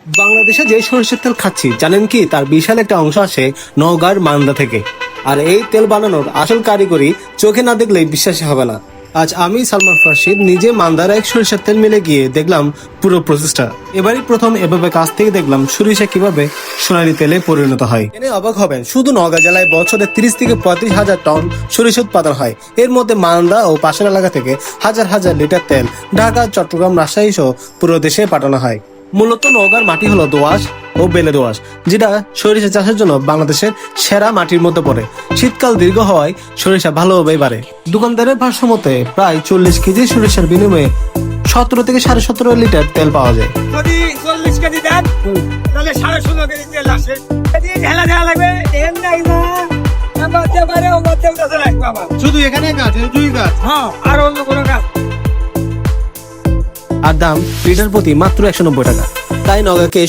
বাংলাদেশে যে সরিষার তেল খাচ্ছি জানেন কি, তার বিশাল একটা অংশ আসে নওগাঁর মান্দা থেকে। আর এই তেল বানানোর আসল কারিগরি চোখে না দেখলেই বিশ্বাসই হবে না। আজ আমি সালমান ফারশিদ নিজে মান্দার এক সরিষার তেল মিলে গিয়ে দেখলাম পুরো প্রসেসটা। এবারই প্রথম এভাবে কাছ থেকে দেখলাম সরিষা কিভাবে সোনালী তেলে পরিণত হয়। এনে অবাক হবেন, শুধু নওগাঁ জেলায় বছরে 30 থেকে 35,000 টন সরিষা উৎপাদন হয়। এর মধ্যে মান্দা ও পাশের এলাকা থেকে হাজার হাজার লিটার তেল ঢাকা, চট্টগ্রাম, রাজশাহী সহ পুরো দেশে পাঠানো হয়। মূলত নওগাঁর মাটি হলো দোআঁশ ও বেলে দোআঁশ, যেটা সরিষা চাষের জন্য বাংলাদেশের সেরা মাটির মধ্যে পড়ে। শীতকাল দীর্ঘ হওয়ায় সরিষা ভালোভাবেই বাড়ে। দোকানদারের ভাষ্য মতে প্রায় 40 কেজি সরিষার বিনিময়ে 17 থেকে 17.5 লিটার তেল পাওয়া যায়। যদি 40 কেজি দেন তাহলে 16.5 কেজি তেল আসে। ঢেলা ঢেলা লাগবে, তেল নাই না আমার দেবারে ও তেল কাছে রাখবো বাবা। শুধু এখানে গাছ, দুই গাছ। হ্যাঁ, আর অন্য কোনো কাজ। আর দাম লিটার প্রতি মাত্র 190 টাকা। তাই নওগাঁকে